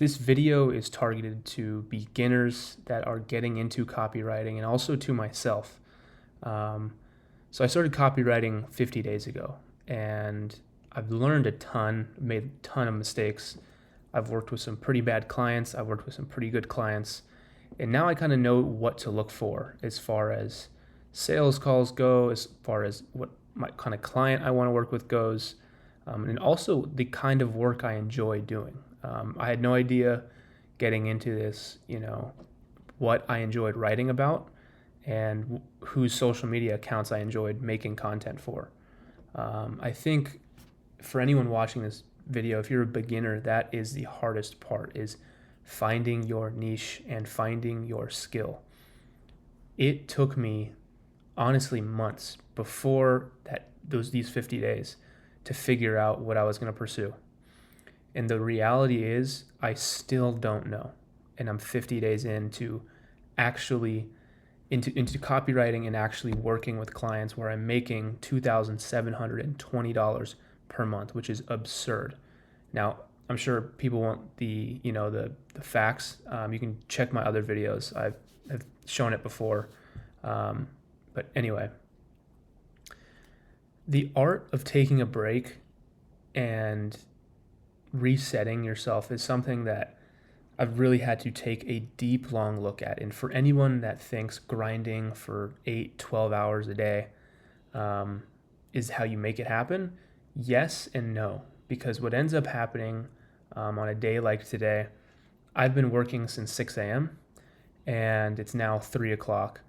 this video is targeted to beginners that are getting into copywriting and also to myself. So I started copywriting 50 days ago, and I've learned a ton, made a ton of mistakes. I've worked with some pretty bad clients. I've worked with some pretty good clients. And now I kind of know what to look for as far as sales calls go, as far as what my kind of client I want to work with goes, and also the kind of work I enjoy doing. I had no idea getting into this, what I enjoyed writing about and whose social media accounts I enjoyed making content for. I think for anyone watching this video, if you're a beginner, that is the hardest part, is finding your niche and finding your skill. It took me honestly months before these 50 days to figure out what I was going to pursue. And the reality is I still don't know. And I'm 50 days into copywriting and actually working with clients where I'm making $2,720 per month, which is absurd. Now, I'm sure people want the facts. You can check my other videos. I've shown it before. But anyway, the art of taking a break and resetting yourself is something that I've really had to take a deep, long look at. And for anyone that thinks grinding for 8, 12 hours a day is how you make it happen, yes and no. Because what ends up happening on a day like today, I've been working since 6 a.m. and it's now 3 o'clock.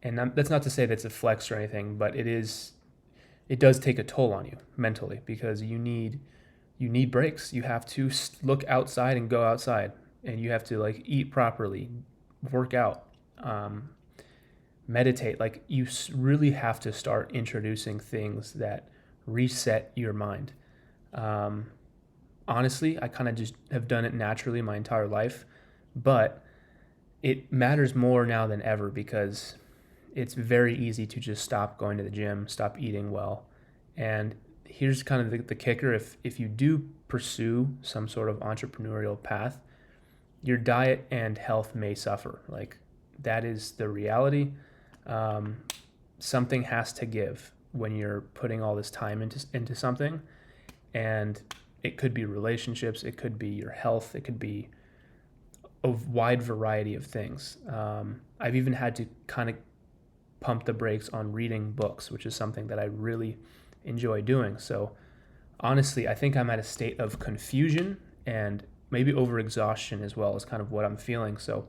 And that's not to say that's a flex or anything, but it does take a toll on you mentally, because you need breaks. You have to look outside and go outside, and you have to eat properly, work out, meditate. You really have to start introducing things that reset your mind. Honestly, I kind of just have done it naturally my entire life, but it matters more now than ever, because it's very easy to just stop going to the gym, stop eating well. And here's kind of the kicker. If you do pursue some sort of entrepreneurial path, your diet and health may suffer. That is the reality. Something has to give when you're putting all this time into something. And it could be relationships, it could be your health, it could be a wide variety of things. I've even had to kind of pump the brakes on reading books, which is something that I really enjoy doing. So honestly, I think I'm at a state of confusion and maybe overexhaustion as well, is kind of what I'm feeling. So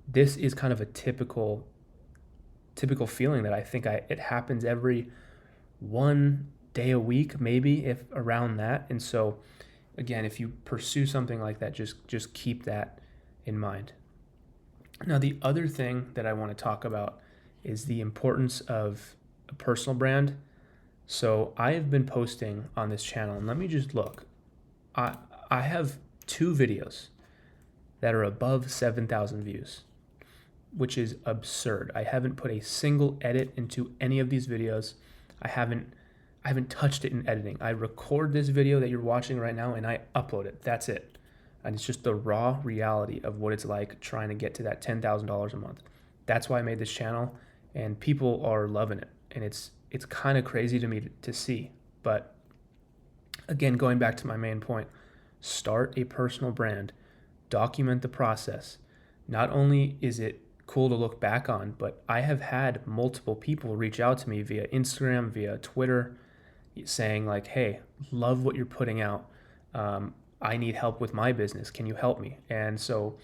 this is kind of a typical feeling that I think it happens every one day a week, maybe, if around that. And so again, if you pursue something like that, just keep that in mind. Now, the other thing that I want to talk about is the importance of a personal brand. So I have been posting on this channel, and let me just look. I have 2 videos that are above 7,000 views, which is absurd. I haven't put a single edit into any of these videos. I haven't touched it in editing. I record this video that you're watching right now and I upload it. That's it. And it's just the raw reality of what it's like trying to get to that $10,000 a month. That's why I made this channel, and people are loving it. And it's kind of crazy to me to see. But again, going back to my main point, start a personal brand, document the process. Not only is it cool to look back on, but I have had multiple people reach out to me via Instagram, via Twitter, saying hey, love what you're putting out. I need help with my business. Can you help me? And so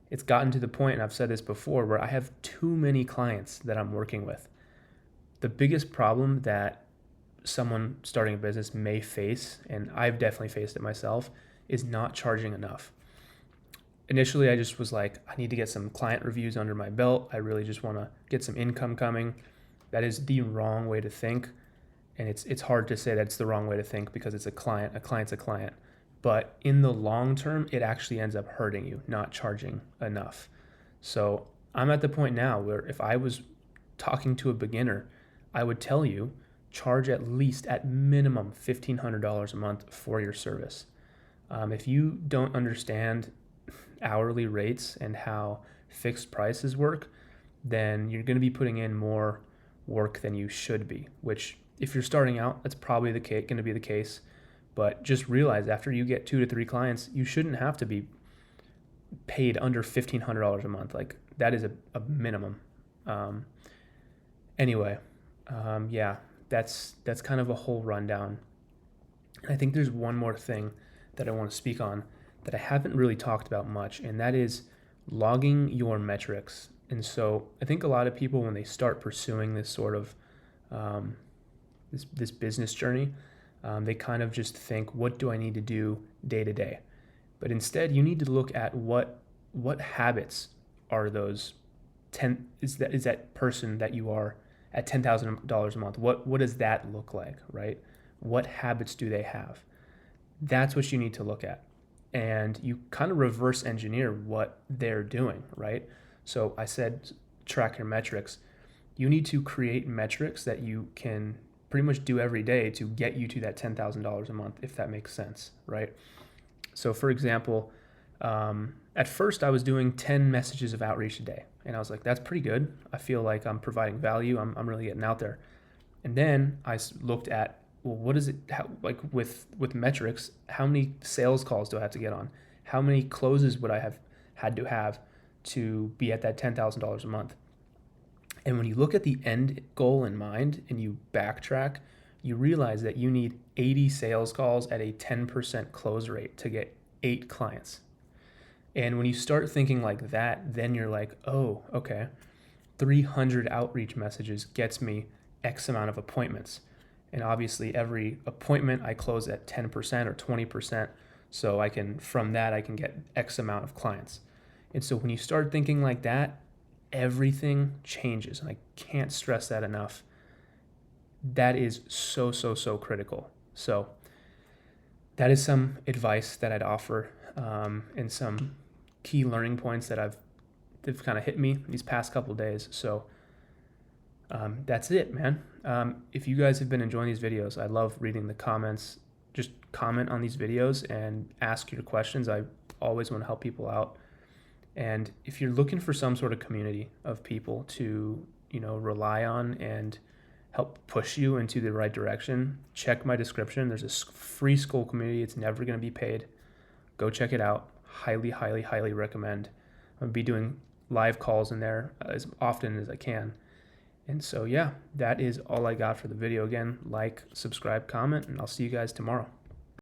it's gotten to the point, and I've said this before, where I have too many clients that I'm working with. The biggest problem that someone starting a business may face, and I've definitely faced it myself, is not charging enough. Initially, I just was I need to get some client reviews under my belt. I really just want to get some income coming. That is the wrong way to think. And it's hard to say that's the wrong way to think, because it's a client. A client's a client. But in the long term, it actually ends up hurting you, not charging enough. So I'm at the point now where if I was talking to a beginner, I would tell you, charge at least, at minimum, $1,500 a month for your service. If you don't understand hourly rates and how fixed prices work, then you're going to be putting in more work than you should be, which if you're starting out, that's probably going to be the case. But just realize after you get 2 to 3 clients, you shouldn't have to be paid under $1,500 a month. Like that is a minimum. Anyway, yeah, that's kind of a whole rundown. I think there's one more thing that I want to speak on that I haven't really talked about much, and that is logging your metrics. And so I think a lot of people, when they start pursuing this sort of this business journey, they kind of just think, what do I need to do day to day? But instead, you need to look at what habits are those is that person that you are at $10,000 a month. What does that look like, right? What habits do they have? That's what you need to look at. And you kind of reverse engineer what they're doing, right? So I said track your metrics. You need to create metrics that you can pretty much do every day to get you to that $10,000 a month, if that makes sense, right? So for example, at first I was doing 10 messages of outreach a day, and I was like, that's pretty good. I feel like I'm providing value. I'm really getting out there. And then I looked at, well, what is it, like with metrics, how many sales calls do I have to get on? How many closes would I have had to have to be at that $10,000 a month? And when you look at the end goal in mind and you backtrack, you realize that you need 80 sales calls at a 10% close rate to get 8 clients. And when you start thinking like that, then you're like, oh, okay, 300 outreach messages gets me X amount of appointments. And obviously every appointment I close at 10% or 20%. So from that, I can get X amount of clients. And so when you start thinking like that, everything changes. And I can't stress that enough. That is so critical. So that is some advice that I'd offer, and some key learning points that they've kind of hit me these past couple of days. So that's it, man. If you guys have been enjoying these videos, I love reading the comments. Just comment on these videos and ask your questions. I always want to help people out. And if you're looking for some sort of community of people to, rely on and help push you into the right direction, check my description. There's a free school community. It's never going to be paid. Go check it out. Highly recommend. I'm going to be doing live calls in there as often as I can. And so, yeah, that is all I got for the video. Again, like, subscribe, comment, and I'll see you guys tomorrow.